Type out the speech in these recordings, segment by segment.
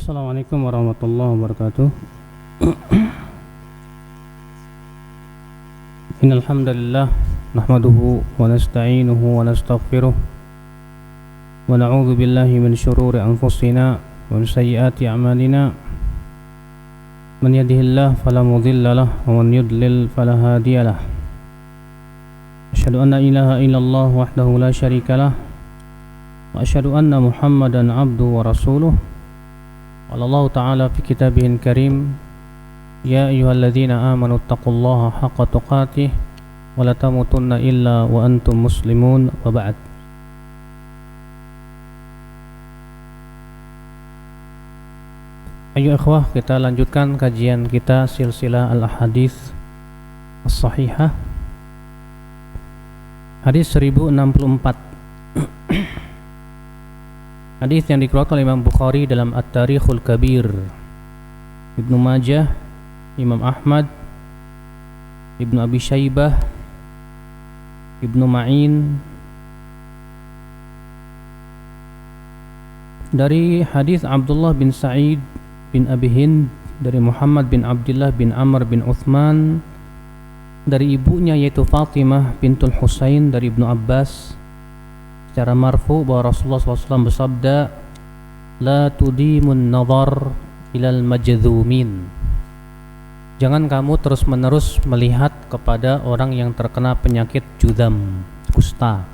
Assalamualaikum warahmatullahi wabarakatuh. Innal hamdalillah nahmaduhu wa nasta'inuhu wa nastaghfiruh wa na'udzu billahi min shururi anfusina wa min sayyiati a'malina. Man yahdihillahu fala mudilla lahu wa man yudlil fala hadiya lahu. Asyhadu an la ilaha illallah wahdahu la syarika lahu wa asyhadu anna Muhammadan 'abduhu wa rasuluh. Qala Allah Ta'ala fi kitabihil karim, ya ayyuhalladzina amanu taqullaha haqqa tuqatih wa la tamutunna illa wa antum muslimun, wa ba'd. Ayo ikhwah, kita lanjutkan kajian kita silsilah al-ahadits as-sahihah. Hadis 1064. Hadis yang dikeluarkan oleh Imam Bukhari dalam At-Tarikhul Kabir, Ibnu Majah, Imam Ahmad, Ibnu Abi Syaibah, Ibnu Ma'in. Dari hadis Abdullah bin Sa'id bin Abi Hind dari Muhammad bin Abdullah bin Amr bin Uthman dari ibunya yaitu Fatimah bintul Husain dari Ibnu Abbas secara marfu bahwa Rasulullah SAW bersabda, la tudimun nazar ilal majzumin. Jangan kamu terus menerus melihat kepada orang yang terkena penyakit judam, kusta.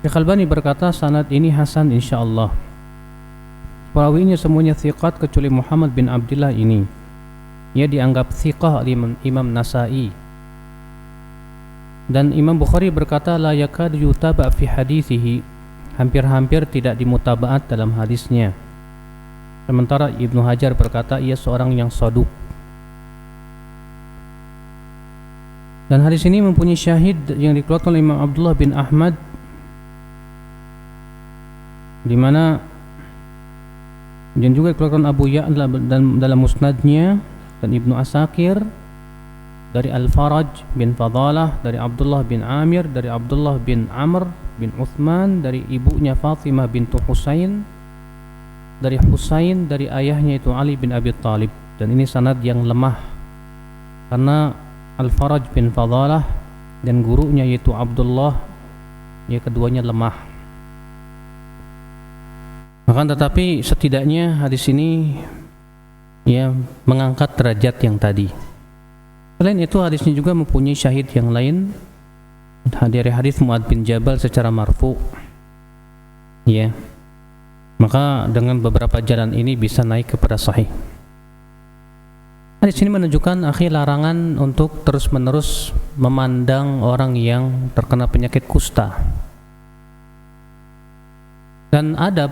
Syekh Albani berkata sanad ini hasan insyaallah. Perawinya semuanya thiqat kecuali Muhammad bin Abdullah ini. Ia dianggap thiqah oleh Imam Nasa'i. Dan Imam Bukhari berkata la yakad yutaba fi hadithihi, hampir-hampir tidak dimutabaat dalam hadisnya. Sementara Ibnu Hajar berkata ia seorang yang saduq. Dan hadis ini mempunyai syahid yang dikeluarkan oleh Imam Abdullah bin Ahmad, di mana dan juga dikeluarkan Abu Ya'la dalam musnadnya dan Ibnu Asakir dari Al-Faraj bin Fadalah, dari Abdullah bin Amir, dari Abdullah bin Amr bin Uthman, dari ibunya Fatimah bintu Husain, dari Husain dari ayahnya itu Ali bin Abi Thalib. Dan ini sanad yang lemah karena Al-Faraj bin Fadalah dan gurunya yaitu Abdullah, ya keduanya lemah. Maka tetapi setidaknya hadis ini ya mengangkat derajat yang tadi. Selain itu hadisnya juga mempunyai syahid yang lain dari hadis Mu'adz bin Jabal secara marfu. Ya. Maka dengan beberapa jalan ini bisa naik kepada sahih. Hadis ini menunjukkan larangan untuk terus-menerus memandang orang yang terkena penyakit kusta. Dan adab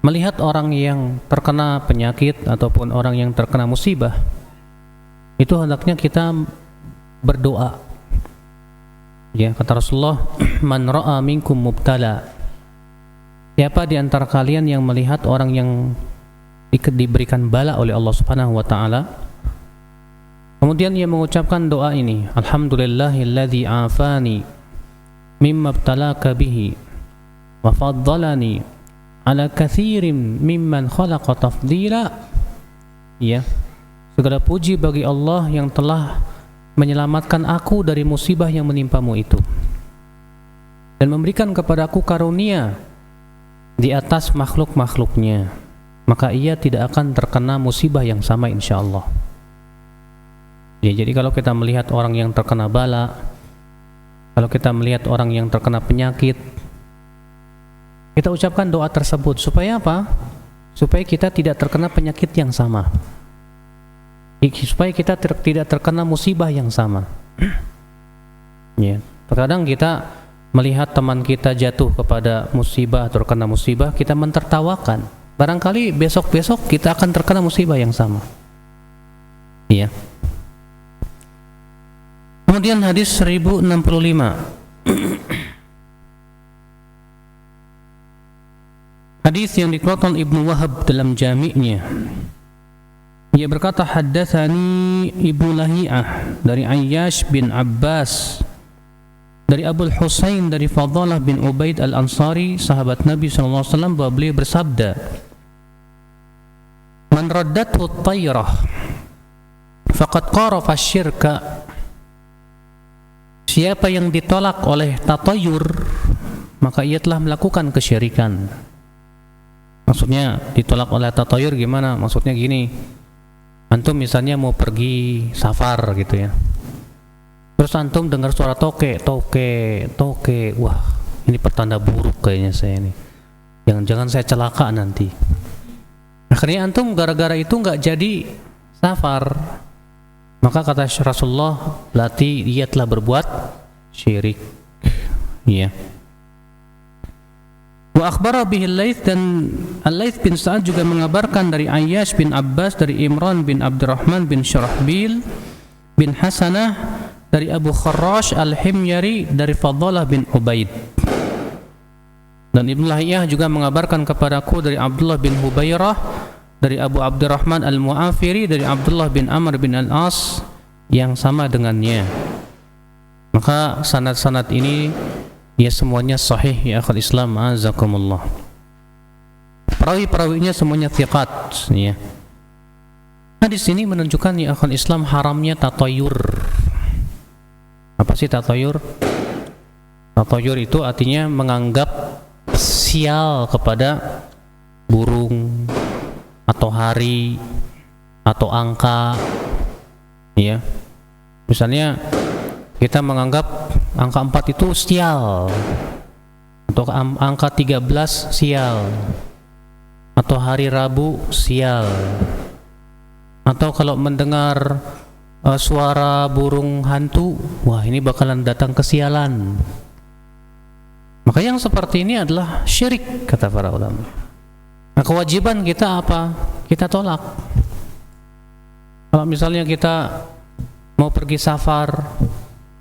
melihat orang yang terkena penyakit ataupun orang yang terkena musibah, itu hendaknya kita berdoa. Ya, kata Rasulullah, man ra'a minkum mubtala. Siapa di antara kalian yang melihat orang yang diberikan bala oleh Allah Subhanahu wa taala, kemudian ia mengucapkan doa ini, alhamdulillahilladzi afani mimma ibtalaka bihi wa faddalani ala katsirin mimman khalaqa tafdila. Ya, segala puji bagi Allah yang telah menyelamatkan aku dari musibah yang menimpamu itu dan memberikan kepada aku karunia di atas makhluk-makhluknya, maka ia tidak akan terkena musibah yang sama insyaallah. Ya, jadi kalau kita melihat orang yang terkena bala, kalau kita melihat orang yang terkena penyakit, kita ucapkan doa tersebut supaya apa? Supaya kita tidak terkena penyakit yang sama, supaya kita tidak terkena musibah yang sama. Ya, terkadang kita melihat teman kita jatuh kepada musibah atau terkena musibah, kita mentertawakan. Barangkali besok-besok kita akan terkena musibah yang sama. Ya. Kemudian hadis 1065. Hadis yang dikeluarkan Ibnu Wahab dalam Jami'nya. Ia berkata, haddatsani Ibnu Lahiyah dari Ayyash bin Abbas dari Abu Husain dari Fadalah bin Ubaid al-Ansari, sahabat Nabi SAW, bahwa beliau bersabda, "Man raddathu at-tayrah faqad qarafa syirka." Siapa yang ditolak oleh tatayur, maka ia telah melakukan kesyirikan. Maksudnya ditolak oleh tatayur gimana? Maksudnya gini, antum misalnya mau pergi safar gitu ya, terus antum dengar suara toke, wah ini pertanda buruk kayaknya saya ini, jangan-jangan saya celaka nanti. Akhirnya antum gara-gara itu nggak jadi safar, maka kata Rasulullah, berarti dia telah berbuat syirik. Ya. Wa akhbara bihi al-Laits, dan al-Laits bin Sa'ad juga mengabarkan dari Ayyash bin Abbas, dari Imran bin Abdurrahman bin Syarahbil bin Hasanah, dari Abu Kharrash al-Himyari, dari Fadalah bin Ubaid. Dan Ibnu Lahiyah juga mengabarkan kepadaku dari Abdullah bin Hubairah, dari Abu Abdurrahman al-Mu'afiri, dari Abdullah bin Amr bin al-As, yang sama dengannya. Maka sanad-sanad ini ya semuanya sahih ya akhul Islam, azakumullah. Perawi-perawinya semuanya thiqat ya. Hadis ini menunjukkan ya akhul Islam haramnya tatayur. Apa sih tatayur? Tatayur itu artinya menganggap sial kepada burung atau hari atau angka ya. Misalnya kita menganggap angka 4 itu sial, atau angka 13 sial, atau hari Rabu sial, atau kalau mendengar suara burung hantu, wah ini bakalan datang kesialan. Maka yang seperti ini adalah syirik, kata para ulama. Nah, kewajiban kita apa? Kita tolak. Kalau misalnya kita mau pergi safar,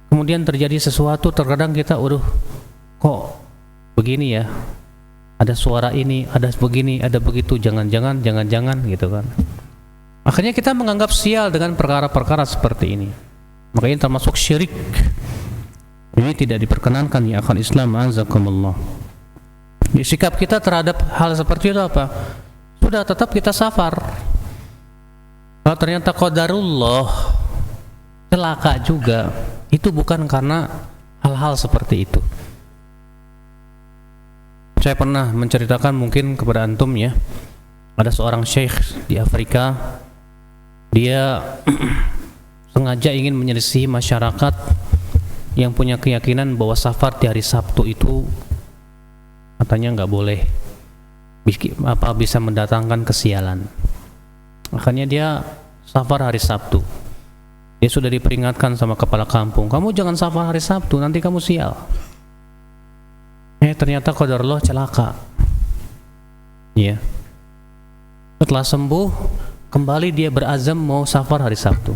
kemudian terjadi sesuatu, terkadang kita, kok begini ya, ada suara ini, ada begini, ada begitu, jangan-jangan gitu kan. Akhirnya kita menganggap sial dengan perkara-perkara seperti ini. Maka ini termasuk syirik. Ini tidak diperkenankan ya akhul Islam, azakumullah. Sikap kita terhadap hal seperti itu apa? Sudah, tetap kita safar. Kalau ternyata qadarullah celaka juga, itu bukan karena hal-hal seperti itu. Saya pernah menceritakan mungkin kepada antum ya, ada seorang syekh di Afrika, dia sengaja ingin menyelisihi masyarakat yang punya keyakinan bahwa safar di hari Sabtu itu katanya nggak boleh, bisa mendatangkan kesialan. Makanya dia safar hari Sabtu. Dia sudah diperingatkan sama kepala kampung, kamu jangan safar hari Sabtu, nanti kamu sial. Ternyata qadarullah celaka. Ya. Setelah sembuh, kembali dia berazam mau safar hari Sabtu.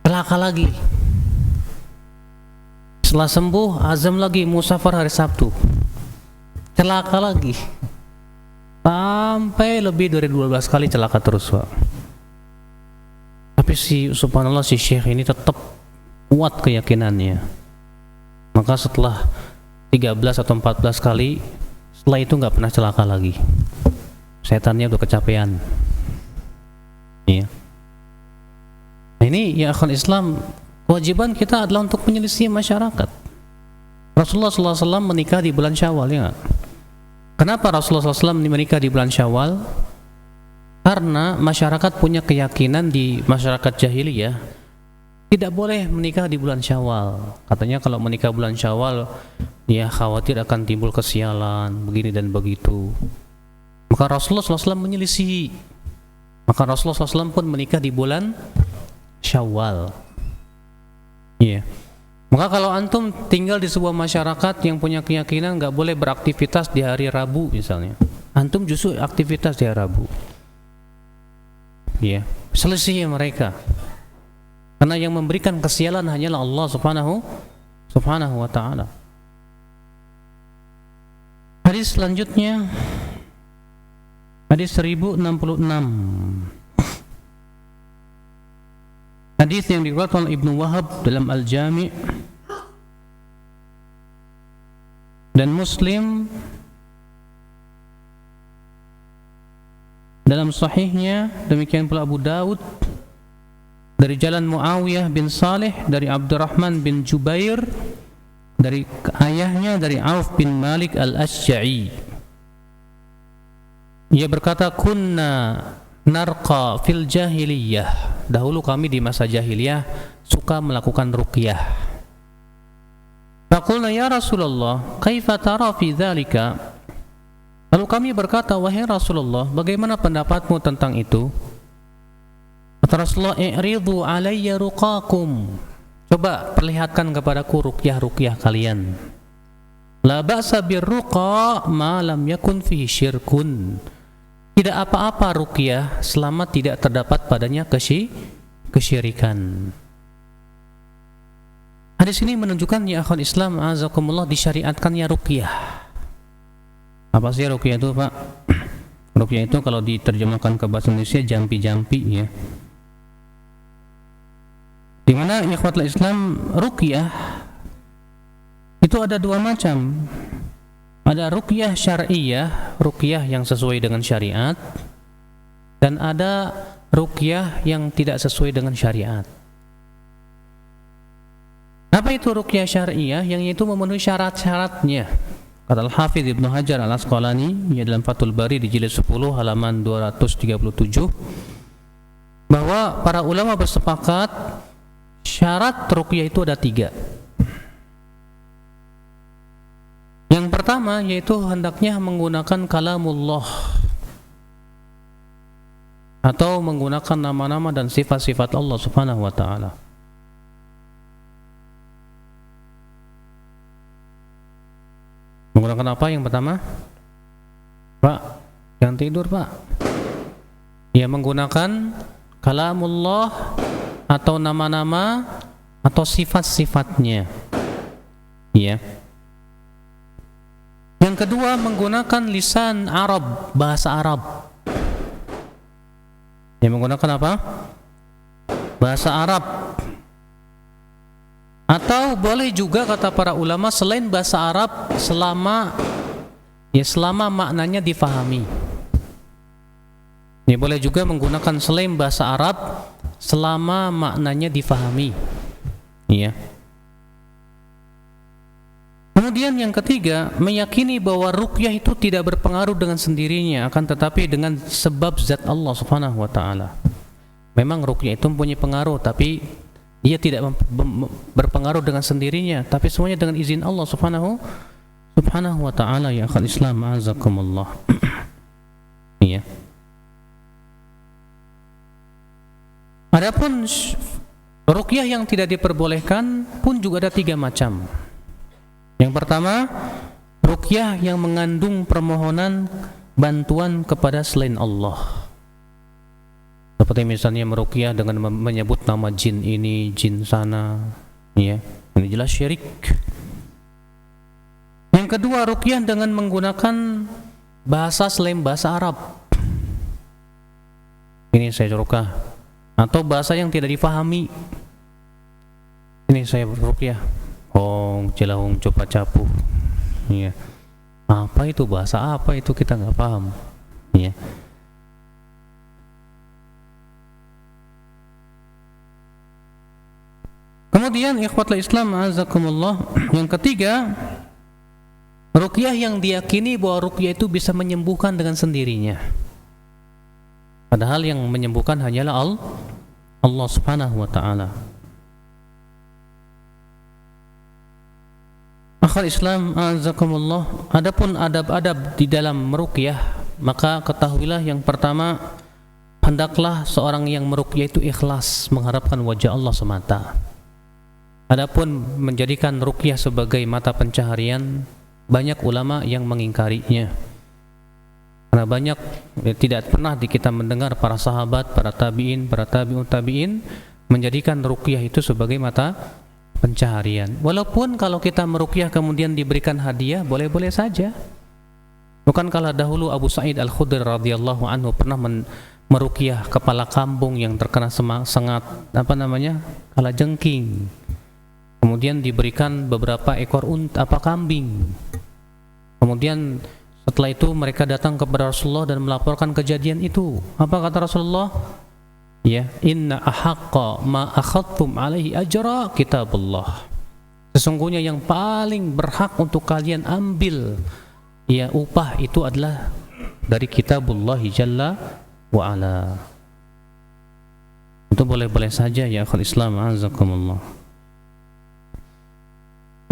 Celaka lagi. Setelah sembuh, azam lagi mau safar hari Sabtu. Celaka lagi. Sampai lebih dari 12 kali celaka terus, Pak. Tapi subhanallah si syekh ini tetap kuat keyakinannya. Maka setelah 13 atau 14 kali, setelah itu nggak pernah celaka lagi. Setannya udah kecapean. Iya. Nah, ini ya akhul Islam, kewajiban kita adalah untuk menyelisih masyarakat. Rasulullah SAW menikah di bulan Syawal, ya nggak? Kenapa Rasulullah SAW menikah di bulan Syawal? Karena masyarakat punya keyakinan di masyarakat jahiliyah tidak boleh menikah di bulan Syawal. Katanya kalau menikah bulan Syawal, ya khawatir akan timbul kesialan, begini dan begitu. Maka Rasulullah SAW menyelisih. Maka Rasulullah SAW pun menikah di bulan Syawal. Iya. Maka kalau antum tinggal di sebuah masyarakat yang punya keyakinan nggak boleh beraktivitas di hari Rabu misalnya, antum justru aktivitas di hari Rabu. Iya. Selisih mereka. Karena yang memberikan kesialan hanyalah Allah Subhanahu wa ta'ala. Hadis selanjutnya, hadis 1066. Hadis yang diriwayatkan oleh Ibnu Wahab dalam Al-Jami' dan Muslim dalam sahihnya, demikian pula Abu Dawud dari jalan Muawiyah bin Salih dari Abdurrahman bin Jubair dari ayahnya dari Auf bin Malik Al-Asy'a'i. Ia berkata, kunna narqa fil jahiliyah, dahulu kami di masa jahiliyah suka melakukan ruqyah. Faqulna ya Rasulullah, kaifa tara fi dzalika? Lalu kami berkata, wahai Rasulullah, bagaimana pendapatmu tentang itu? Kata Rasulullah, i'ridu alayya ruqakum, coba perlihatkan kepadaku ruqyah-ruqyah kalian. La ba'sa birruqa ma lam yakun fihi syirkun, tidak apa-apa ruqyah selama tidak terdapat padanya kesyirikan. Hadis ini menunjukkan ya akhwat Islam azakumullah disyariatkannya ruqyah. Apa sih ruqyah itu, Pak? Ruqyah itu kalau diterjemahkan ke bahasa Indonesia jampi-jampi ya. Di mana ya akhwat Islam ruqyah itu ada dua macam. Ada ruqyah syar'iyah, ruqyah yang sesuai dengan syariat, dan ada ruqyah yang tidak sesuai dengan syariat. Apa itu ruqyah syar'iyah? Yang itu memenuhi syarat-syaratnya. Kata Al-Hafidz Ibnu Hajar Al-Asqalani ya dalam Fathul Bari di jilid 10 halaman 237 bahwa para ulama bersepakat syarat ruqyah itu ada 3. Yang pertama yaitu hendaknya menggunakan kalamullah atau menggunakan nama-nama dan sifat-sifat Allah Subhanahu wa taala. Menggunakan apa yang pertama? Pak, jangan tidur, Pak. Ya, menggunakan kalamullah atau nama-nama atau sifat-sifatnya. Ya. Yang kedua menggunakan lisan Arab, bahasa Arab. Ya, menggunakan apa? Bahasa Arab. Atau boleh juga kata para ulama selain bahasa Arab selama maknanya difahami. Ya, boleh juga menggunakan selain bahasa Arab selama maknanya difahami. Ya. Kemudian yang ketiga, meyakini bahwa ruqyah itu tidak berpengaruh dengan sendirinya, akan tetapi dengan sebab zat Allah Subhanahu wa taala. Memang ruqyah itu mempunyai pengaruh, tapi ia tidak berpengaruh dengan sendirinya, tapi semuanya dengan izin Allah Subhanahu wa taala. Ya akhal Islam azakumullah. Iya. Adapun ruqyah yang tidak diperbolehkan pun juga ada 3 macam. Yang pertama, ruqyah yang mengandung permohonan bantuan kepada selain Allah. Seperti misalnya meruqyah dengan menyebut nama jin ini, jin sana, ya. Ini jelas syirik. Yang kedua, ruqyah dengan menggunakan bahasa selain bahasa Arab. Ini saya ruqyah atau bahasa yang tidak difahami. Ini saya ruqyah. Hong, celahong, coba capu. Ya. Apa itu bahasa apa itu kita nggak paham. Ya. Kemudian ikhwatul Islam azakumullah, yang ketiga, ruqyah yang diyakini bahwa ruqyah itu bisa menyembuhkan dengan sendirinya. Padahal yang menyembuhkan hanyalah Allah Subhanahu wa taala. Akhal Islam azakumullah, adapun adab-adab di dalam meruqyah, maka ketahuilah yang pertama, hendaklah seorang yang meruqyah itu ikhlas mengharapkan wajah Allah semata. Adapun menjadikan ruqyah sebagai mata pencaharian, banyak ulama yang mengingkarinya. Karena banyak tidak pernah kita mendengar para sahabat, para tabi'in, para tabi'un tabi'in menjadikan ruqyah itu sebagai mata pencaharian. Walaupun kalau kita meruqyah kemudian diberikan hadiah, boleh-boleh saja. Bukankah dahulu Abu Sa'id Al-Khudri radhiyallahu anhu pernah meruqyah kepala kambing yang terkena sengat kalajengking, kemudian diberikan beberapa ekor kambing. Kemudian setelah itu mereka datang kepada Rasulullah dan melaporkan kejadian itu. Apa kata Rasulullah? Ya, inna ahaqqa ma akhadtum alaihi ajra kitabullah. Sesungguhnya yang paling berhak untuk kalian ambil ya upah itu adalah dari kitabullah jalla wa ala. Itu boleh-boleh saja ya akhul Islam, azakumullah.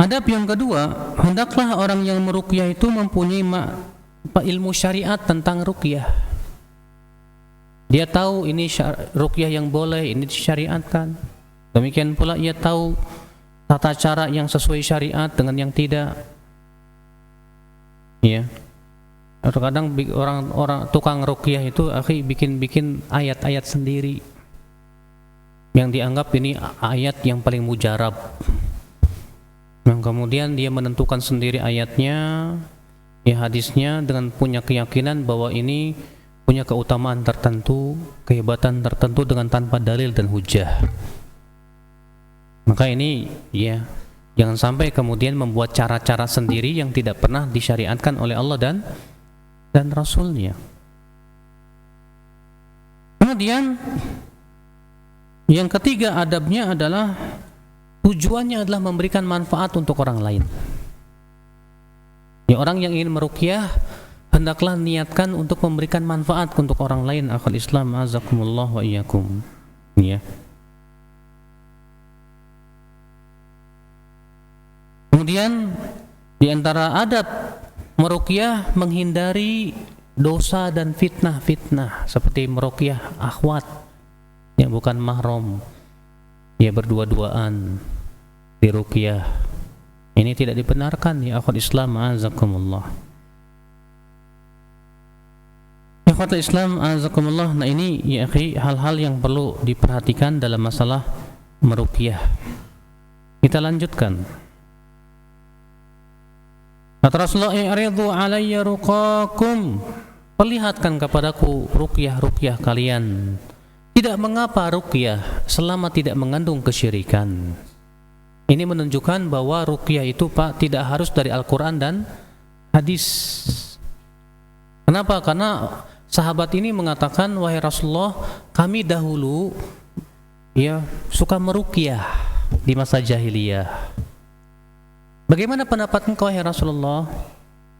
Adab yang kedua, hendaklah orang yang meruqyah itu mempunyai ilmu syariat tentang ruqyah. Dia tahu ini ruqyah yang boleh, ini disyariatkan. Demikian pula ia tahu tata cara yang sesuai syariat dengan yang tidak. Ya. Terkadang orang tukang ruqyah itu bikin ayat-ayat sendiri yang dianggap ini ayat yang paling mujarab. Nah, kemudian dia menentukan sendiri ayatnya, ya hadisnya, dengan punya keyakinan bahwa ini punya keutamaan tertentu, kehebatan tertentu dengan tanpa dalil dan hujah. Maka ini ya jangan sampai kemudian membuat cara-cara sendiri yang tidak pernah disyariatkan oleh Allah dan Rasulnya. Kemudian yang ketiga adabnya adalah tujuannya adalah memberikan manfaat untuk orang lain. Ya, orang yang ingin meruqyah hendaklah niatkan untuk memberikan manfaat untuk orang lain. Akhul Islam, azakumullah wa iyyakum. Ya. Kemudian di antara adab meruqyah menghindari dosa dan fitnah-fitnah seperti meruqyah akhwat yang bukan mahram. Ya, berdua-duaan di ruqyah. Ini tidak dibenarkan ya akhwat Islam, azakumullah. Ya akhwat Islam, azakumullah. Nah ini ya akhi hal-hal yang perlu diperhatikan dalam masalah meruqyah. Kita lanjutkan. Kata Rasulullah, "I'ridu alayya ruqakum." Perlihatkan kepadaku ruqyah-ruqyah kalian. Tidak mengapa ruqyah selama tidak mengandung kesyirikan. Ini menunjukkan bahwa ruqyah itu tidak harus dari Al-Quran dan hadis. Kenapa? Karena sahabat ini mengatakan, "Wahai Rasulullah, kami dahulu ya suka meruqyah di masa jahiliyah. Bagaimana pendapat engkau wahai Rasulullah?"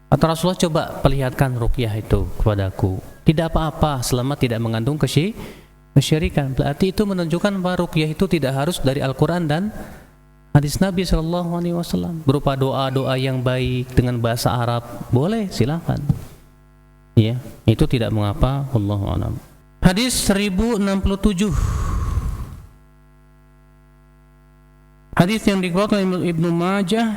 Atau Rasulullah, "Coba perlihatkan ruqyah itu kepadaku." Tidak apa-apa selama tidak mengandung kesyirikan. Berarti itu menunjukkan bahwa ruqyah itu tidak harus dari Al-Quran dan hadis Nabi SAW. Berupa doa-doa yang baik dengan bahasa Arab, boleh, silakan. Ya, itu tidak mengapa. Wallahu a'lam. Hadis 1067. Hadis yang dikeluarkan oleh Ibnu Majah,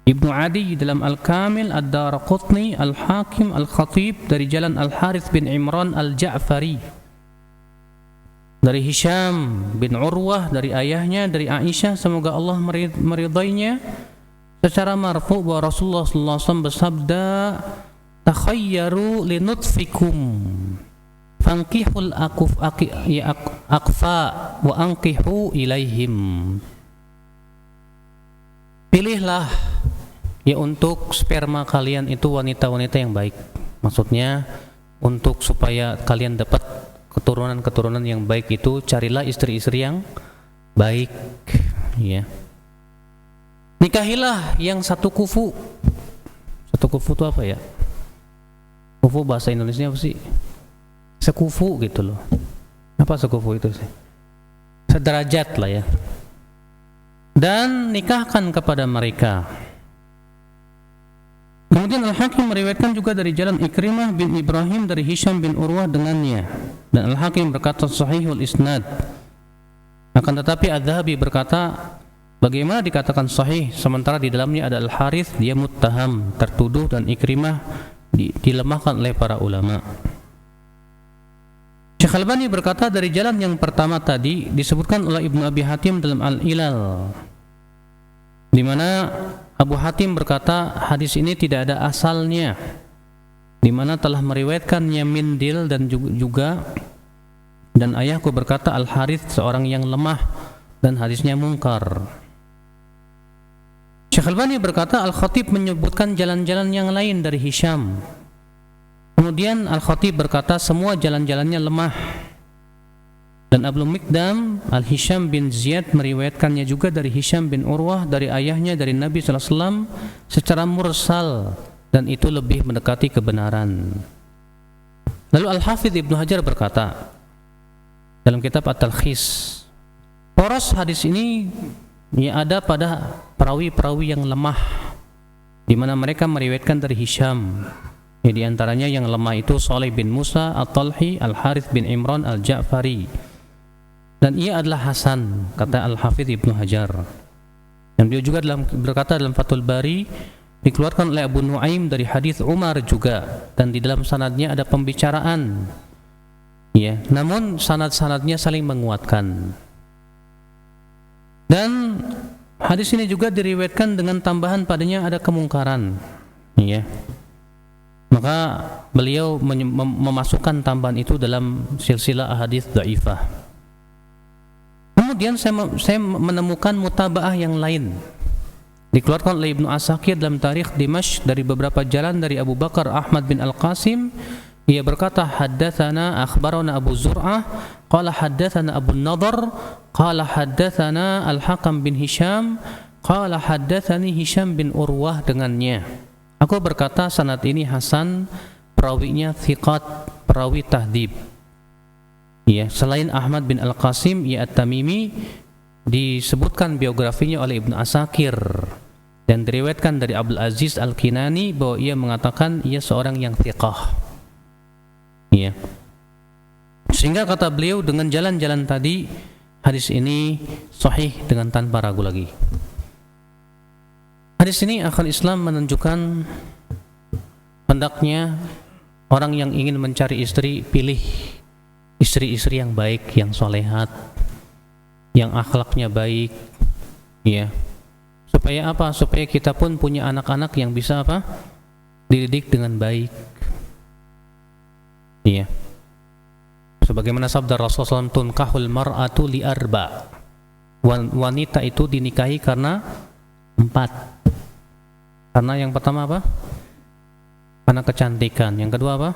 Ibnu Adi dalam Al-Kamil, Ad-Daraqutni, Al-Hakim, Al-Khatib dari jalan Al-Harith bin Imran Al-Ja'fari dari Hisham bin Urwah dari ayahnya dari Aisyah, semoga Allah meridainya, secara marfu bahwa Rasulullah SAW bersabda, "Takhayyaru linutfikum fankihul akfa wa ankihu ilaihim." Pilihlah ya untuk sperma kalian itu wanita-wanita yang baik. Maksudnya untuk supaya kalian dapat keturunan-keturunan yang baik itu carilah istri-istri yang baik, ya. Nikahilah yang satu kufu. Satu kufu itu apa ya? Kufu bahasa Indonesia apa sih? Sekufu gitu loh. Apa sekufu itu sih? Sederajat lah ya. Dan nikahkan kepada mereka. Kemudian Al-Hakim meriwayatkan juga dari jalan Ikrimah bin Ibrahim dari Hisham bin Urwah dengannya. Dan Al-Hakim berkata sahihul isnad. Akan tetapi Adz-Dzahabi berkata, bagaimana dikatakan sahih sementara di dalamnya ada Al-Harith, dia muttaham, tertuduh, dan Ikrimah dilemahkan oleh para ulama. Syekh Al-Albani berkata dari jalan yang pertama tadi disebutkan oleh Ibnu Abi Hatim dalam Al-Ilal, di mana Abu Hatim berkata hadis ini tidak ada asalnya. di mana telah meriwayatkannya Mindil dan juga dan ayahku berkata Al-Harith seorang yang lemah dan hadisnya mungkar. Syekh Albani berkata Al-Khatib menyebutkan jalan-jalan yang lain dari Hisham. Kemudian Al-Khatib berkata semua jalan-jalannya lemah. Dan Abu Mikdam Al-Hisham bin Ziyad meriwayatkannya juga dari Hisham bin Urwah dari ayahnya dari Nabi SAW secara mursal, dan itu lebih mendekati kebenaran. Lalu Al-Hafidh Ibnu Hajar berkata dalam kitab At-Talkhis, poros hadis ini ada pada perawi-perawi yang lemah, di mana mereka meriwayatkan dari Hisham. Di antaranya yang lemah itu Salih bin Musa At-Talhi, Al-Harith bin Imran Al-Ja'fari, dan ia adalah Hasan, kata Al-Hafidh Ibnu Hajar. Dan beliau juga berkata dalam Fathul Bari, dikeluarkan oleh Abu Nuaim dari hadis Umar juga, dan di dalam sanadnya ada pembicaraan, ya, namun sanad-sanadnya saling menguatkan. Dan hadis ini juga diriwayatkan dengan tambahan padanya ada kemungkaran, ya. Maka beliau memasukkan tambahan itu dalam silsilah ahadits dhaifah. Kemudian saya menemukan mutabaah yang lain dikeluarkan oleh Ibnu Asakir dalam Tarikh Dimashq dari beberapa jalan dari Abu Bakar Ahmad bin Al-Qasim. Ia berkata haddatsana akhbarana Abu Zur'ah qala haddatsana Abu Nadhr qala haddatsana Al-Hakam bin Hisham qala haddatsani Hisham bin Urwah dengannya. Aku berkata sanad ini hasan, perawinya thiqat, perawi tahdib. Ya, selain Ahmad bin Al-Qasim, ya At-Tamimi disebutkan biografinya oleh Ibnu Asakir dan diriwayatkan dari Abdul Aziz Al-Kinani bahwa ia mengatakan ia seorang yang thiqah. Ya. Sehingga kata beliau dengan jalan-jalan tadi hadis ini sahih dengan tanpa ragu lagi. Hadis ini akhal Islam menunjukkan hendaknya orang yang ingin mencari istri pilih istri-istri yang baik, yang solehat, yang akhlaknya baik, ya. Supaya apa? Supaya kita pun punya anak-anak yang bisa apa? Dididik dengan baik. Iya. Sebagaimana sabda Rasulullah SAW, tunkahul mar'atu li arba. Wanita itu dinikahi karena 4. Karena yang pertama apa? Karena kecantikan. Yang kedua apa?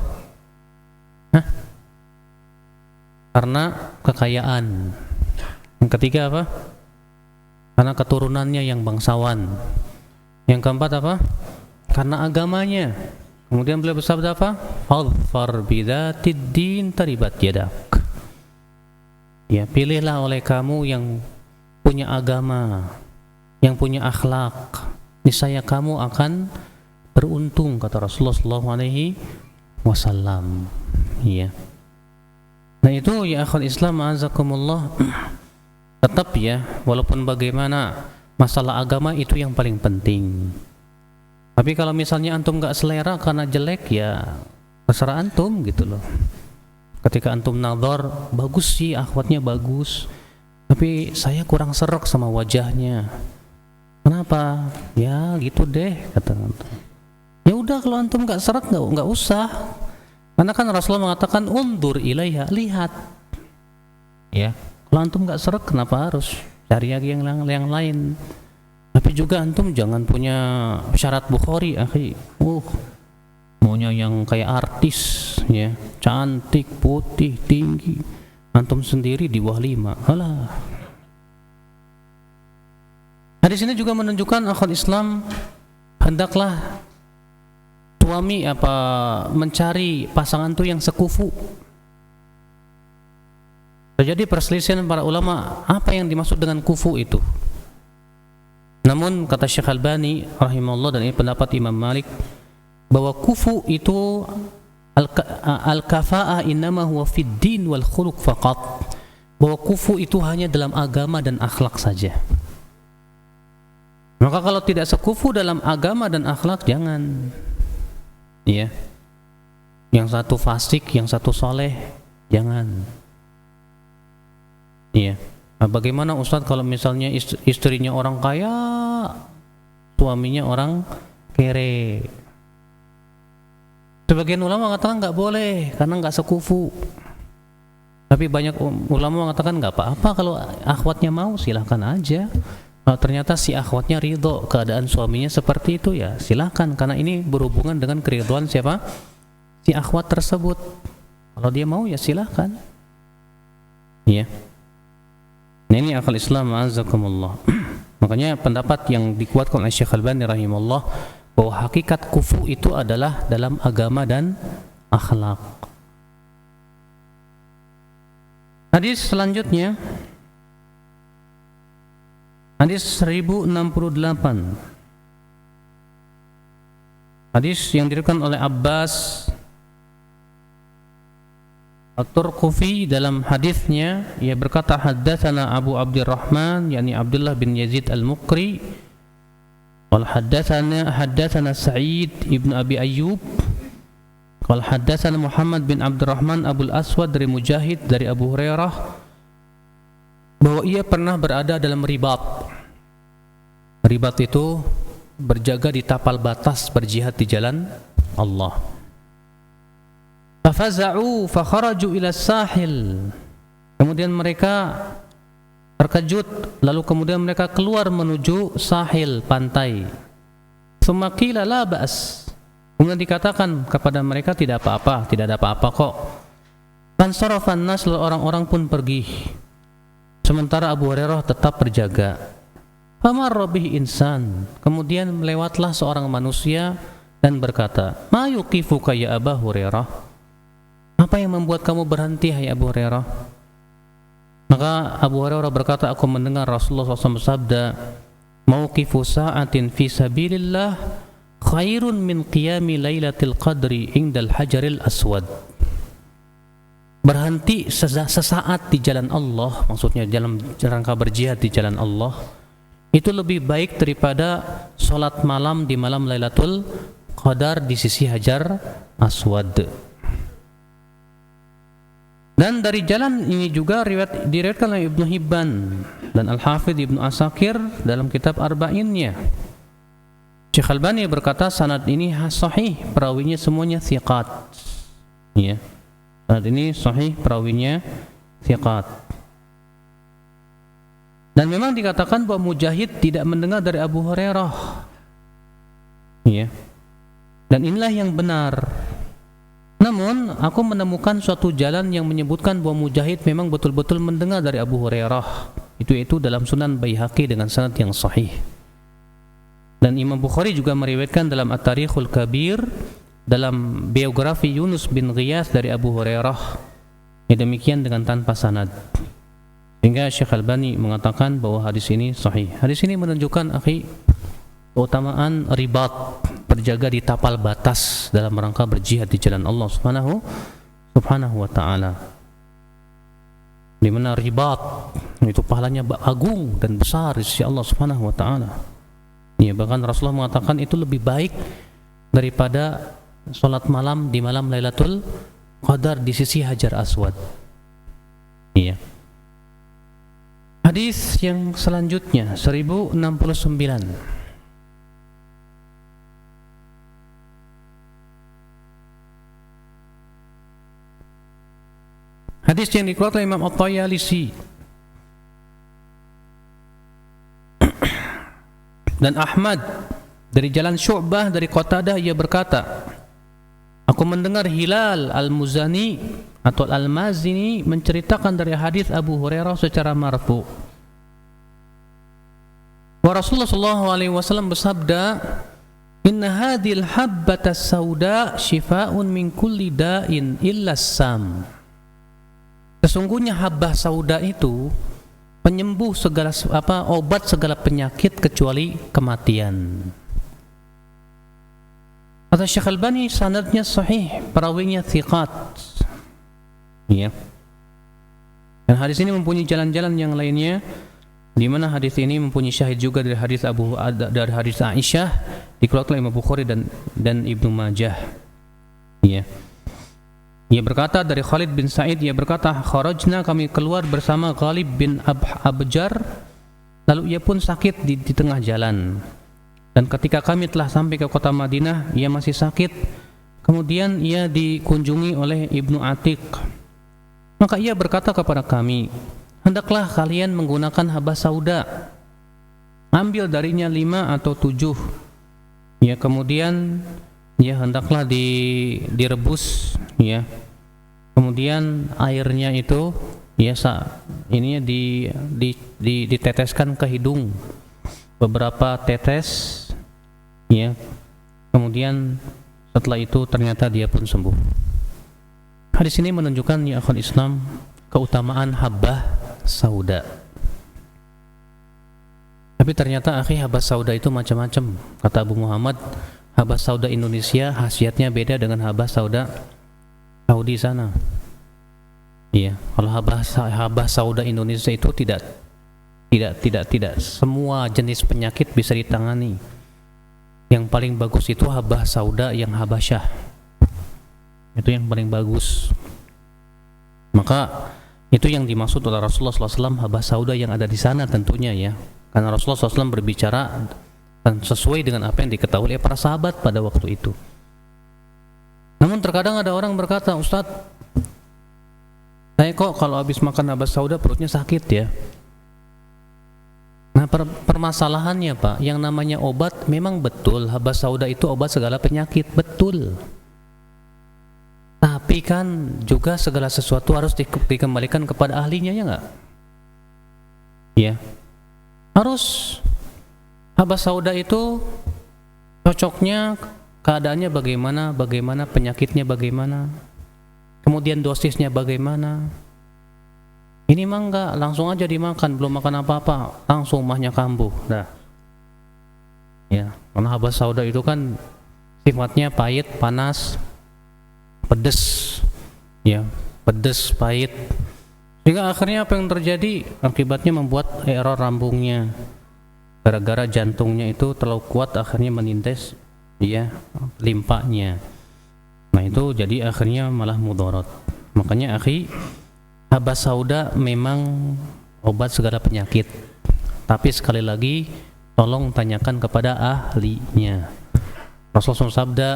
Karena kekayaan. Yang ketiga apa? Karena keturunannya yang bangsawan. Yang keempat apa? Karena agamanya. Kemudian beliau bersabda apa? Fadfar bidzatid din taribat yadak. Ya, pilihlah oleh kamu yang punya agama, yang punya akhlak. Niscaya kamu akan beruntung, kata Rasulullah SAW. Ya. Nah itu ya akhul Islam a'azakumullah. Tetap ya, walaupun bagaimana masalah agama itu yang paling penting. Tapi kalau misalnya antum gak selera karena jelek, ya terserah antum gitu loh. Ketika antum nazar, bagus sih akhwatnya bagus, tapi saya kurang serok sama wajahnya. Kenapa? Ya gitu deh kata antum. Ya udah kalau antum gak serok nggak usah. Karena kan Rasulullah mengatakan undur ilaiha, lihat. Ya, kalau antum nggak seret kenapa harus cari yang lain? Tapi juga antum jangan punya syarat Bukhari, akhi. Maunya yang kayak artis, ya, cantik, putih, tinggi. Antum sendiri di bawah 5. Alah. Hadis ini juga menunjukkan akhwat Islam hendaklah suami mencari pasangan itu yang sekufu. Terjadi perselisihan para ulama apa yang dimaksud dengan kufu itu. Namun kata Syekh Albani rahimahullah, dan ini pendapat Imam Malik, bahwa kufu itu al-kafa'ah innama huwa fid din wal khuluq faqat. Bahwa kufu itu hanya dalam agama dan akhlak saja. Maka kalau tidak sekufu dalam agama dan akhlak, jangan. Ya. Yang satu fasik, yang satu soleh, jangan. Iya. Nah, bagaimana Ustadz kalau misalnya istrinya orang kaya, suaminya orang kere? Sebagian ulama mengatakan nggak boleh karena nggak sekufu. Tapi banyak ulama mengatakan nggak apa-apa kalau akhwatnya mau, silahkan aja. Kalau ternyata si akhwatnya ridho keadaan suaminya seperti itu, ya silahkan, karena ini berhubungan dengan keridhaan siapa? Si akhwat tersebut. Kalau dia mau ya silahkan. Ya. Nah, ini akal Islam, azakumullah. Makanya pendapat yang dikuatkan oleh Syekh Al-Albani rahimahullah bahwa hakikat kufu itu adalah dalam agama dan akhlak. Hadis selanjutnya, hadis 1068. Hadis yang diriwayatkan oleh Abbas At-Turqufi. Dalam hadisnya ia berkata, haddatsana Abu Abdurrahman, yakni Abdullah bin Yazid Al-Muqri, qala haddatsana Sa'id ibn Abi Ayyub, qala haddatsana Muhammad bin Abdurrahman Abul Aswad dari Mujahid dari Abu Hurairah bahwa ia pernah berada dalam ribat. Ribat itu berjaga di tapal batas berjihad di jalan Allah. Fafaza'u fakharaju ila sahil. Kemudian mereka terkejut, lalu kemudian mereka keluar menuju sahil, pantai. Tsumma qila la ba's. Kemudian dikatakan kepada mereka tidak apa-apa, tidak ada apa-apa kok. Fansarafan nas, orang-orang pun pergi. Sementara Abu Hurairah tetap berjaga. Famarra bihi insan. Kemudian melewatlah seorang manusia dan berkata, "Ma yuqifuka ya Abu Hurairah?" Apa yang membuat kamu berhenti, hai Abu Hurairah? Maka Abu Hurairah berkata, aku mendengar Rasulullah SAW bersabda, mauqifu sa'atin fi sabilillah khairun min qiyami lailatul qadri indal hajaril aswad. Berhenti sesaat di jalan Allah, maksudnya dalam rangka berjihad di jalan Allah, itu lebih baik daripada sholat malam di malam Lailatul Qadar di sisi Hajar Aswad. Dan dari jalan ini juga diriwayatkan oleh Ibnu Hibban dan Al-Hafidz Ibnu Asakir dalam kitab Arba'innya. Syekh Al-Albani berkata sanad ini sahih, perawinya semuanya thiqat. Ya. Sanad ini sahih, perawinya thiqat. Dan memang dikatakan bahwa Mujahid tidak mendengar dari Abu Hurairah. Ya. Dan inilah yang benar. Namun aku menemukan suatu jalan yang menyebutkan bahwa Mujahid memang betul-betul mendengar dari Abu Hurairah. Itu dalam Sunan Baihaqi dengan sanad yang sahih. Dan Imam Bukhari juga meriwayatkan dalam At-Tarikhul Kabir dalam biografi Yunus bin Ghiyas dari Abu Hurairah. Demikian dengan tanpa sanad. Sehingga Syekh Al-Albani mengatakan bahwa hadis ini sahih. Hadis ini menunjukkan keutamaan ribat, berjaga di tapal batas dalam rangka berjihad di jalan Allah subhanahu wa ta'ala. Di mana ribat itu pahalanya agung dan besar di sisi Allah subhanahu wa ta'ala. Ya, bahkan Rasulullah mengatakan itu lebih baik daripada sholat malam di malam Lailatul Qadar di sisi Hajar Aswad. Iya. Hadis yang selanjutnya 1069. Hadis yang dikeluarkan oleh Imam At-Tayalisi dan Ahmad dari jalan Syu'bah dari Qatadah, ia berkata, aku mendengar Hilal Al-Muzani atau Al-Mazini menceritakan dari hadis Abu Hurairah secara marfu. Wa Rasulullah SAW bersabda, inna hadhil habbata sauda shifa'un min kulli da'in illa sam. Sesungguhnya habbah sauda itu penyembuh segala obat segala penyakit kecuali kematian. Kata Syekh Al-Albani sanadnya sahih, perawinya thiqat. Ya. Dan hadis ini mempunyai jalan-jalan yang lainnya, di mana hadis ini mempunyai syahid juga dari hadis hadis Aisyah dikeluarkan oleh Imam Bukhari dan Ibnu Majah. Ya. Ia berkata dari Khalid bin Sa'id, ia berkata, kharajna, kami keluar bersama Ghalib bin Abjar, lalu ia pun sakit di tengah jalan. Dan ketika kami telah sampai ke kota Madinah, ia masih sakit, Kemudian ia dikunjungi oleh Ibnu Atiq. Maka ia berkata kepada kami, hendaklah kalian menggunakan habas sauda. Ambil darinya 5 atau 7. Ya, kemudian ya hendaklah direbus ya. Kemudian airnya itu ya ininya diteteskan ke hidung. Beberapa tetes ya. Kemudian setelah itu ternyata dia pun sembuh. Hadis ini menunjukkan ya akhwat Islam keutamaan habbah sauda. Tapi ternyata habbah sauda itu macam-macam. Kata Abu Muhammad, habbah sauda Indonesia khasiatnya beda dengan habbah sauda Saudi sana. Iya, kalau habbah sauda Indonesia itu tidak semua jenis penyakit bisa ditangani. Yang paling bagus itu habbah sauda yang Habasyah. Itu yang paling bagus. Maka itu yang dimaksud oleh Rasulullah SAW, habbah sauda yang ada di sana tentunya ya. Karena Rasulullah SAW berbicara dan sesuai dengan apa yang diketahui oleh para sahabat pada waktu itu. Namun terkadang ada orang berkata, Ustadz, saya kok kalau habis makan habbah sauda perutnya sakit ya. Nah permasalahannya Pak, yang namanya obat memang betul habbah sauda itu obat segala penyakit, betul. Tapi kan juga segala sesuatu harus dikembalikan kepada ahlinya, ya enggak? Ya. Harus habbah sauda itu cocoknya, keadaannya bagaimana, penyakitnya bagaimana, kemudian dosisnya bagaimana. Ini mah enggak, langsung aja dimakan, belum makan apa-apa, langsung mahnya kambuh. Dah. Ya, karena habbah sauda itu kan sifatnya pahit, panas, pedes. Ya, pedes, pahit. Sehingga akhirnya apa yang terjadi? Akibatnya membuat error lambungnya. Gara-gara jantungnya itu terlalu kuat, akhirnya menindas ya limpanya. Nah, itu jadi akhirnya malah mudarat. Makanya habbah sauda memang obat segala penyakit. Tapi sekali lagi tolong tanyakan kepada ahlinya. Rasulullah sabda,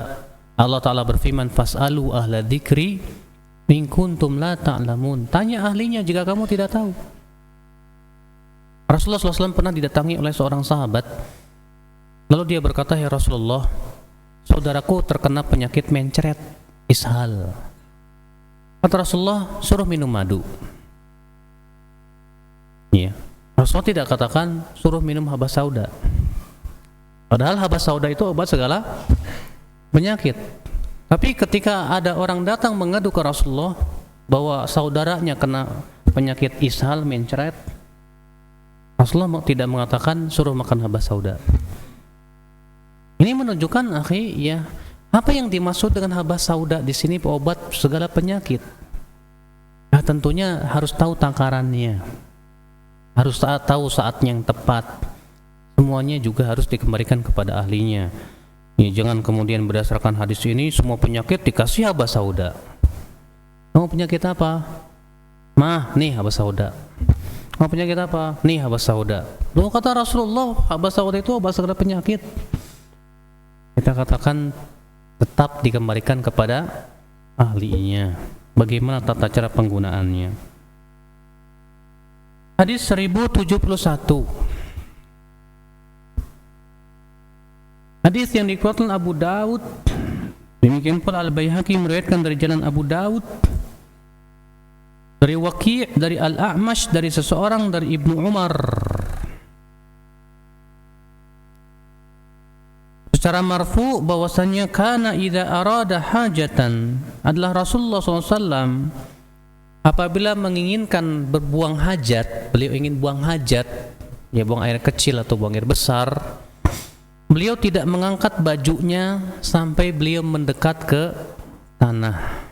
Allah Ta'ala berfirman, fas'alu ahla dzikri in kuntum la ta'lamun. Tanya ahlinya jika kamu tidak tahu. Rasulullah SAW pernah didatangi oleh seorang sahabat. Lalu dia berkata, ya Rasulullah, saudaraku terkena penyakit mencret, ishal. Kata Rasulullah, suruh minum madu. Ya. Rasulullah tidak katakan suruh minum habbah sauda. Padahal habbah sauda itu obat segala penyakit. Tapi ketika ada orang datang mengadu ke Rasulullah bahwa saudaranya kena penyakit ishal, mencret, Rasulullah tidak mengatakan suruh makan habbah sauda. Ini menunjukkan ya, apa yang dimaksud dengan habbah sauda di sini obat segala penyakit. Nah, tentunya harus tahu takarannya, harus tahu saat yang tepat. Semuanya juga harus dikembalikan kepada ahlinya. Ya, jangan kemudian berdasarkan hadis ini semua penyakit dikasih habbah sauda. Kamu penyakit apa? Mah, nih habbah sauda. Kamu penyakit apa? Nih habbah sauda. Loh, kata Rasulullah, habbah sauda itu obat segala penyakit. Kita katakan tetap dikembalikan kepada ahlinya. Bagaimana tata cara penggunaannya? Hadis 1071. Hadis yang dikeluarkan Abu Daud. Demikian pula Al-Baihaqi meriwayatkan dari jalan Abu Daud, dari Waqi', dari Al-A'mash, dari seseorang dari Ibnu Umar. Secara marfu bahwasanya kana idza arada hajatan, adalah Rasulullah SAW apabila menginginkan berbuang hajat, beliau ingin buang hajat, ya buang air kecil atau buang air besar, beliau tidak mengangkat bajunya sampai beliau mendekat ke tanah.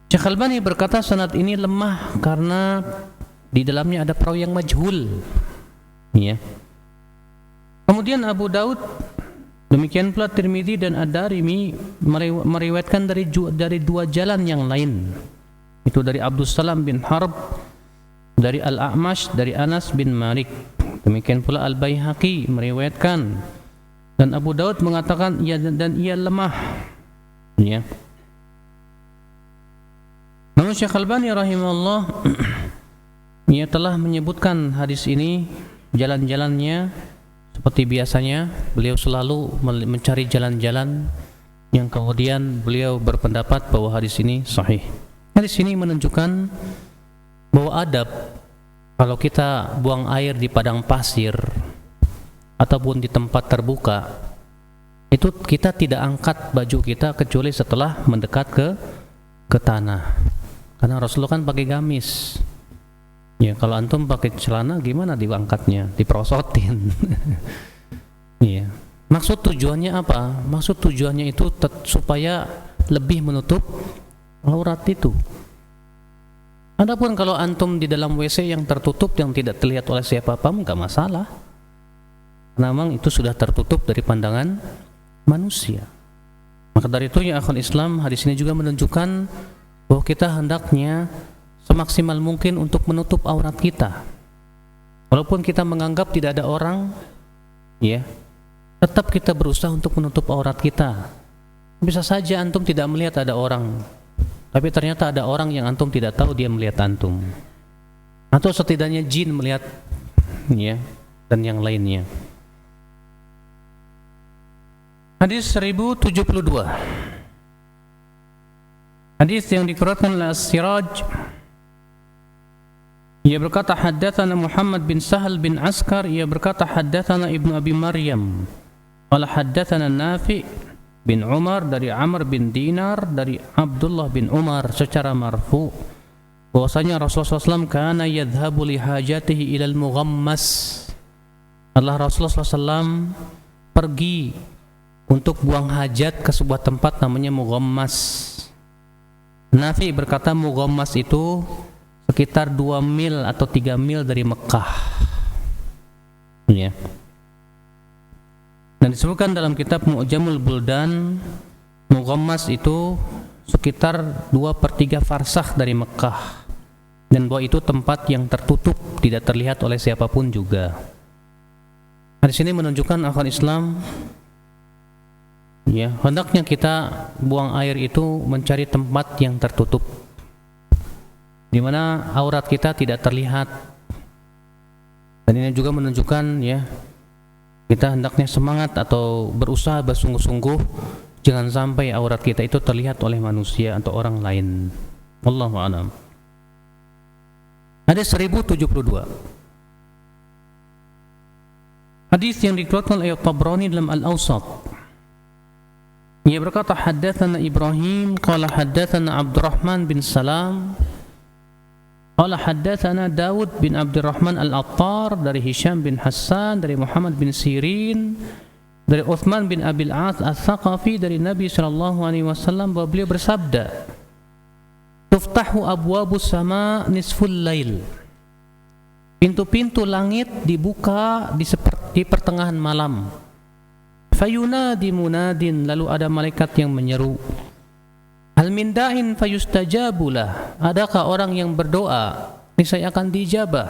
Syekh Albani berkata sanad ini lemah karena di dalamnya ada perawi yang majhul. Ya. Kemudian Abu Daud, demikian pula Tirmidzi dan Ad-Darimi meriwayatkan dari dua jalan yang lain. Itu dari Abdus Salam bin Harb, dari Al-A'mash, dari Anas bin Malik. Demikian pula Al-Baihaqi meriwayatkan Dan Abu Daud mengatakan dan ia lemah. Ya. Namun Syekh Albani rahimahullah ia telah menyebutkan hadis ini jalan-jalannya seperti biasanya. Beliau selalu mencari jalan-jalan yang kemudian beliau berpendapat bahwa hadis ini sahih. Hadis ini menunjukkan bahwa adab kalau kita buang air di padang pasir ataupun di tempat terbuka, itu kita tidak angkat baju kita kecuali setelah mendekat ke tanah. Karena Rasulullah kan pakai gamis. Ya, kalau antum pakai celana gimana diangkatnya? Diperosotin. Iya. Maksud tujuannya apa? Maksud tujuannya itu supaya lebih menutup aurat itu. Adapun kalau antum di dalam WC yang tertutup yang tidak terlihat oleh siapapun enggak masalah. Memang itu sudah tertutup dari pandangan manusia. Maka dari itu ya akhwal Islam, hadis ini juga menunjukkan bahwa kita hendaknya semaksimal mungkin untuk menutup aurat kita. Walaupun kita menganggap tidak ada orang, ya, tetap kita berusaha untuk menutup aurat kita. Bisa saja antum tidak melihat ada orang, tapi ternyata ada orang yang antum tidak tahu dia melihat antum. Atau setidaknya jin melihat, ya, dan yang lainnya. Hadis 1072. Hadis yang dikeluarkan oleh As-Siraj. Ia berkata haddatsana Muhammad bin Sahal bin Askar, ia berkata haddatsana Ibnu Abi Maryam. Qala haddatsana Nafi' bin Umar dari Amr bin Dinar dari Abdullah bin Umar secara marfu bahwasanya Rasulullah SAW kana yadhhabu li hajatihi ilal mughammas. Allah Rasulullah SAW pergi untuk buang hajat ke sebuah tempat namanya mughammas. Nafi berkata mughammas itu sekitar 2 mil atau 3 mil dari Mekah. Ya. Dan disebutkan dalam kitab Mu'jamul Buldan, mughammas itu sekitar 2/3 farsakh dari Mekah. Dan bahwa itu tempat yang tertutup, tidak terlihat oleh siapapun juga. Hadis ini menunjukkan akhwat Islam, ya, hendaknya kita buang air itu mencari tempat yang tertutup, di mana aurat kita tidak terlihat. Dan ini juga menunjukkan, ya, kita hendaknya semangat atau berusaha bersungguh-sungguh jangan sampai aurat kita itu terlihat oleh manusia atau orang lain. Wallahu a'lam. Hadis 1072. Hadis yang dikeluarkan oleh Tabrani dalam Al-Awsat. Ia berkata haddatsana Ibrahim qala haddatsana Abdurrahman bin Salam qala haddatsana Daud bin Abdurrahman Al-Attar dari Hisham bin Hassan dari Muhammad bin Sirin dari Uthman bin Abil As Al-Thaqafi dari Nabi sallallahu alaihi wasallam bahwa beliau bersabda, tuftahu abwabus sama nisful lail. Pintu-pintu langit dibuka di pertengahan malam. Fayunadi munadin, lalu ada malaikat yang menyeru, hal min da'in fayustajabulah, adakah orang yang berdoa niscaya akan dijabah.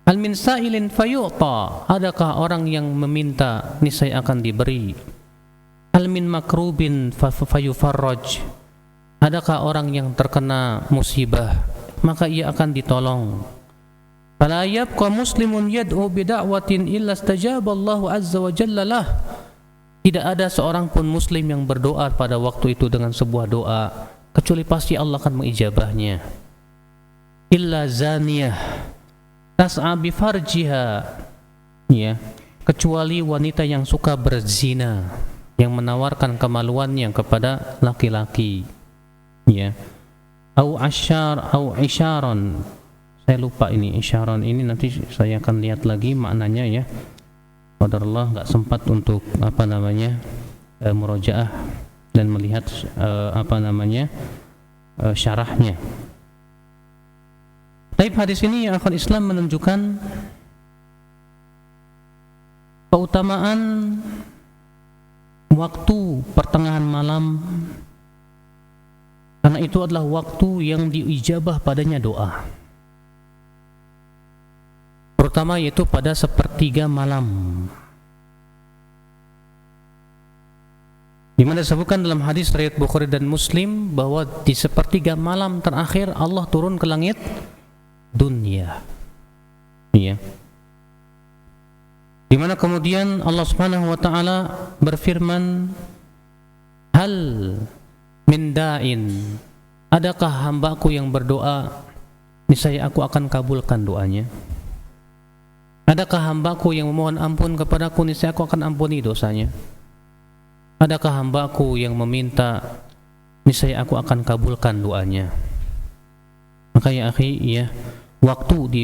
Hal min sa'ilin fayu'ta, adakah orang yang meminta niscaya akan diberi. Hal min makrubin fayufarraj, adakah orang yang terkena musibah maka ia akan ditolong. Fala yabqa muslimun yad'u bida'watin illa istajaballahu azza wa jalla lah. Tidak ada seorang pun muslim yang berdoa pada waktu itu dengan sebuah doa kecuali pasti Allah akan mengijabahnya. Illa zaniyah tas'a bi farjiha, ya, kecuali wanita yang suka berzina, yang menawarkan kemaluannya kepada laki-laki, ya. Au isyaron, saya lupa ini isyaron ini, nanti saya akan lihat lagi maknanya, ya. Qadarullah enggak sempat untuk murojaah dan melihat syarahnya. Tapi hadis ini yang akan Islam menunjukkan keutamaan waktu pertengahan malam, karena itu adalah waktu yang diijabah padanya doa, terutama yaitu pada sepertiga malam. Di mana disebutkan dalam hadis riwayat Bukhari dan Muslim bahwa di sepertiga malam terakhir Allah turun ke langit dunia. Iya. Di mana kemudian Allah Subhanahu wa taala berfirman, "Hal min da'in?" Adakah hambaku yang berdoa, niscaya aku akan kabulkan doanya. Adakah hambaku yang memohon ampun kepadaku, niscaya aku akan ampuni dosanya. Adakah hambaku yang meminta, niscaya aku akan kabulkan doanya. Maka ya akhi, ya, waktu di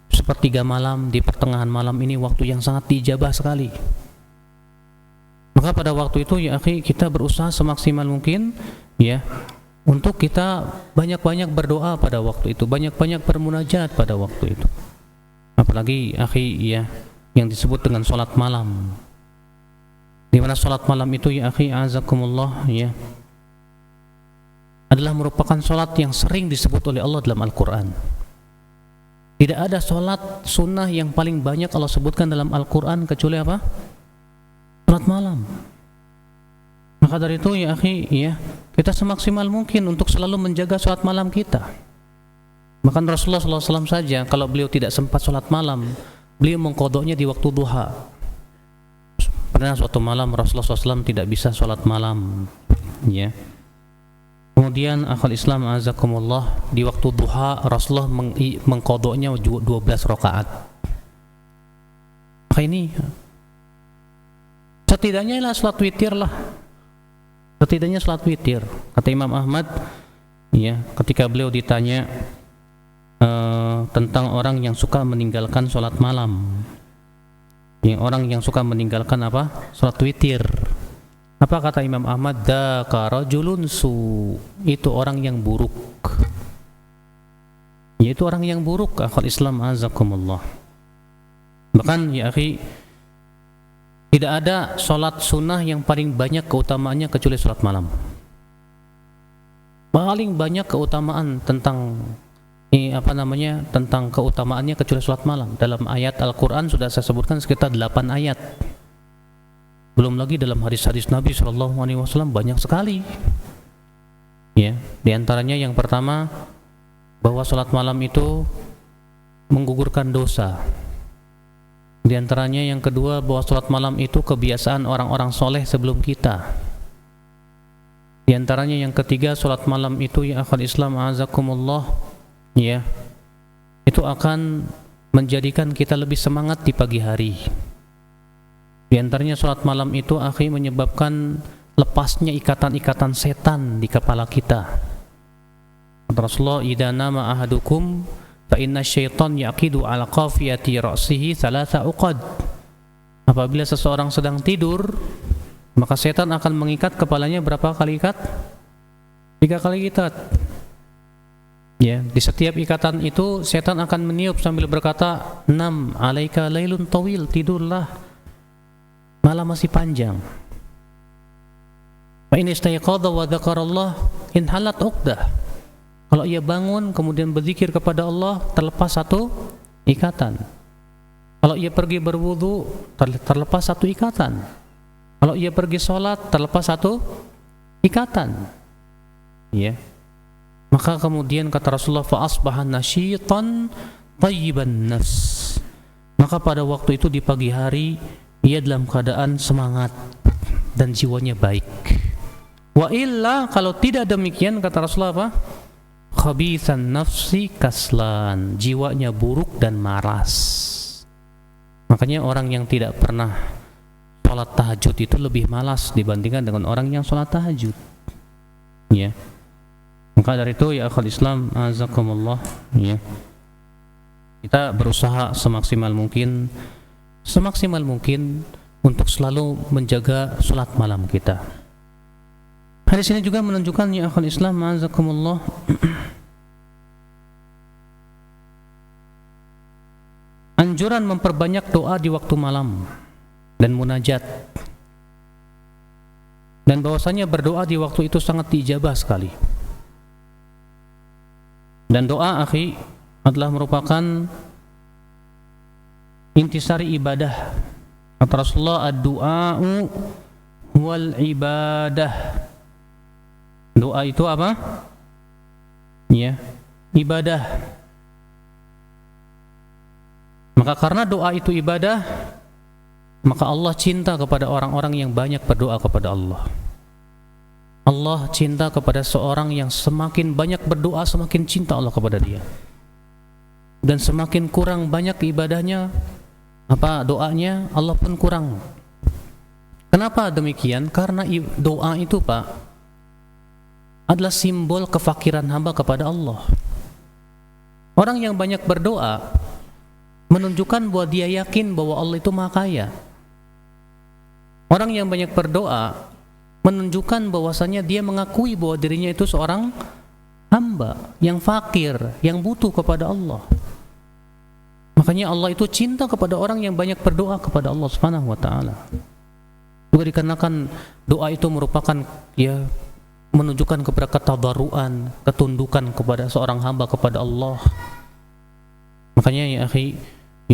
sepertiga malam, di pertengahan malam ini waktu yang sangat dijabah sekali. Maka pada waktu itu ya akhi, kita berusaha semaksimal mungkin ya untuk kita banyak-banyak berdoa pada waktu itu, banyak-banyak bermunajat pada waktu itu. Apalagi akhi ya yang disebut dengan salat malam. Di mana salat malam itu ya akhi azakumullah ya adalah merupakan salat yang sering disebut oleh Allah dalam Al-Qur'an. Tidak ada salat sunnah yang paling banyak Allah sebutkan dalam Al-Qur'an kecuali apa? Salat malam. Maka dari itu ya akhi ya, kita semaksimal mungkin untuk selalu menjaga salat malam kita. Bahkan Rasulullah SAW saja kalau beliau tidak sempat salat malam, beliau mengqadanya di waktu duha. Pernah suatu malam Rasulullah SAW tidak bisa salat malam ya. Kemudian akhul Islam azakumullah, di waktu duha Rasulullah mengqadanya 12 rakaat. Maka ini setidaknya lah salat witir lah. Setidaknya salat witir. Kata Imam Ahmad ya, ketika beliau ditanya tentang orang yang suka meninggalkan salat malam. Yang orang yang suka meninggalkan apa? Salat witir. Apa kata Imam Ahmad? Dzaka rajulun su. Itu orang yang buruk. Yaitu orang yang buruk, akhul Islam azakumullah. Bahkan ya akhi, tidak ada salat sunnah yang paling banyak keutamaannya kecuali salat malam. Paling banyak keutamaan tentang tentang keutamaannya kecuali salat malam. Dalam ayat Al-Quran sudah saya sebutkan sekitar 8 ayat. Belum lagi dalam hadis-hadis Nabi SAW banyak sekali. Ya, di antaranya yang pertama bahwa salat malam itu menggugurkan dosa. Di antaranya yang kedua bahwa salat malam itu kebiasaan orang-orang soleh sebelum kita. Di antaranya yang ketiga, salat malam itu ya akhul Islam azakumullah ya, itu akan menjadikan kita lebih semangat di pagi hari. Di antaranya salat malam itu akhi menyebabkan lepasnya ikatan-ikatan setan di kepala kita. Rasulullah, idza nama ahadukum fa inna syaitan yaqidu ala qafiyati ra'sihi thalatha uqad. Apabila seseorang sedang tidur, maka setan akan mengikat kepalanya berapa kali ikat? 3 kali ikat. Ya, di setiap ikatan itu setan akan meniup sambil berkata, "Nam alaika lailun tawil." Tidurlah, malam masih panjang. Fa in istayqadha wa dzakarallah in halat uqdah. Kalau ia bangun kemudian berzikir kepada Allah, terlepas satu ikatan. Kalau ia pergi berwudu, terlepas satu ikatan. Kalau ia pergi sholat, terlepas satu ikatan. Ya. Maka kemudian kata Rasulullah, fa asbaha nasyitan thayyiban nafs. Maka pada waktu itu di pagi hari ia dalam keadaan semangat dan jiwanya baik. Wa illa, kalau tidak demikian kata Rasulullah apa? Khabithan nafsi kaslan, jiwanya buruk dan malas. Makanya orang yang tidak pernah sholat tahajud itu lebih malas dibandingkan dengan orang yang sholat tahajud. Ya. Maka dari itu ya akhul Islam azakumullah ya, kita berusaha semaksimal mungkin untuk selalu menjaga salat malam kita. Hadis ini juga menunjukkan ya akhul Islam azakumullah anjuran memperbanyak doa di waktu malam dan munajat, dan bahwasanya berdoa di waktu itu sangat diijabah sekali. Dan doa akhi adalah merupakan intisari ibadah. Kata Rasulullah, ad-du'a'u wal ibadah. Doa itu apa? Ya, ibadah. Maka karena doa itu ibadah, maka Allah cinta kepada orang-orang yang banyak berdoa kepada Allah. Allah cinta kepada seorang yang semakin banyak berdoa, semakin cinta Allah kepada dia. Dan semakin kurang banyak ibadahnya, doanya, Allah pun kurang. Kenapa demikian? Karena doa itu, Pak, adalah simbol kefakiran hamba kepada Allah. Orang yang banyak berdoa menunjukkan bahwa dia yakin bahwa Allah itu Maha Kaya. Orang yang banyak berdoa menunjukkan bahwasanya dia mengakui bahwa dirinya itu seorang hamba yang fakir, yang butuh kepada Allah. Makanya Allah itu cinta kepada orang yang banyak berdoa kepada Allah Subhanahu wa taala. Juga dikarenakan doa itu merupakan menunjukkan kepada ketadarruan, ketundukan kepada seorang hamba kepada Allah. Makanya ya akhi,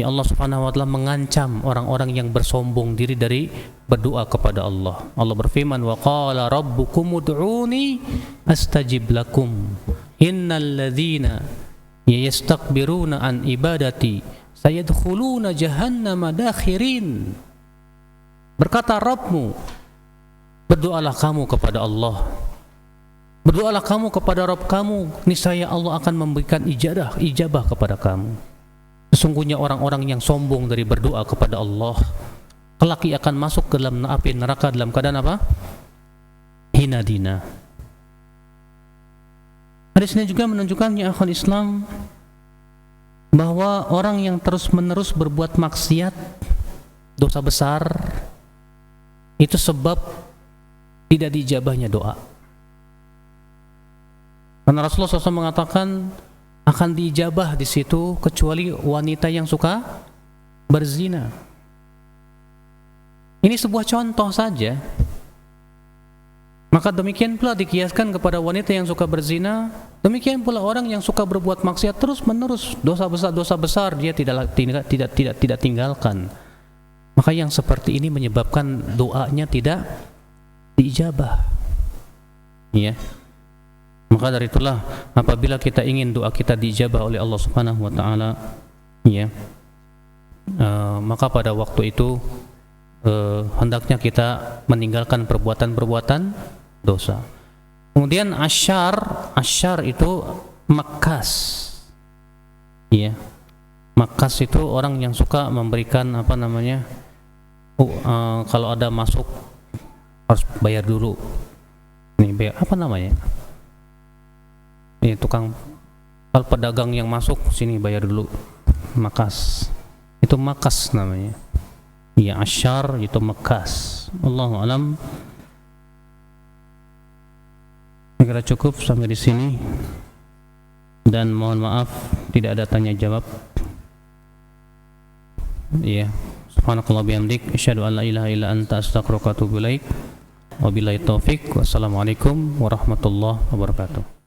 Allah Subhanahu wa taala mengancam orang-orang yang bersombong diri dari berdoa kepada Allah. Allah berfirman, "Wa qala rabbukum ud'uni astajib lakum. Innal ladzina yastakbiruna an ibadati sayadkhuluna jahannama dakhirin." Berkata Rabbmu, berdoalah kamu kepada Allah. Berdoalah kamu kepada Rabb kamu, niscaya Allah akan memberikan ijabah kepada kamu. Sesungguhnya orang-orang yang sombong dari berdoa kepada Allah kelak akan masuk ke dalam api neraka dalam keadaan apa? Hina dina. Hadis ini juga menunjukkan ya akhwal Islam bahwa orang yang terus-menerus berbuat maksiat, dosa besar, itu sebab tidak diijabahnya doa. Karena Rasulullah SAW mengatakan akan diijabah di situ kecuali wanita yang suka berzina. Ini sebuah contoh saja. Maka demikian pula dikiaskan kepada wanita yang suka berzina, demikian pula orang yang suka berbuat maksiat terus menerus, dosa besar dia tidak tinggalkan. Maka yang seperti ini menyebabkan doanya tidak diijabah. Ya. Maka dari itulah apabila kita ingin doa kita diijabah oleh Allah Subhanahu wa taala, maka pada waktu itu hendaknya kita meninggalkan perbuatan-perbuatan dosa. Kemudian asyar itu makas. Ya. Makas itu orang yang suka memberikan kalau ada masuk harus bayar dulu. Ini bayar apa namanya? Ini tukang, kalau pedagang yang masuk sini bayar dulu, makas. Itu makas namanya. Ya, asyar itu makas. Allahu a'lam. Saya kira cukup sampai di sini. Dan mohon maaf tidak ada tanya jawab. Iya. Subhanakallah bihamdik, asyhadu an la ilaha illa anta astaghfiruka wa atubu ilaik. Wabillahi taufik. Wassalamualaikum warahmatullahi wabarakatuh.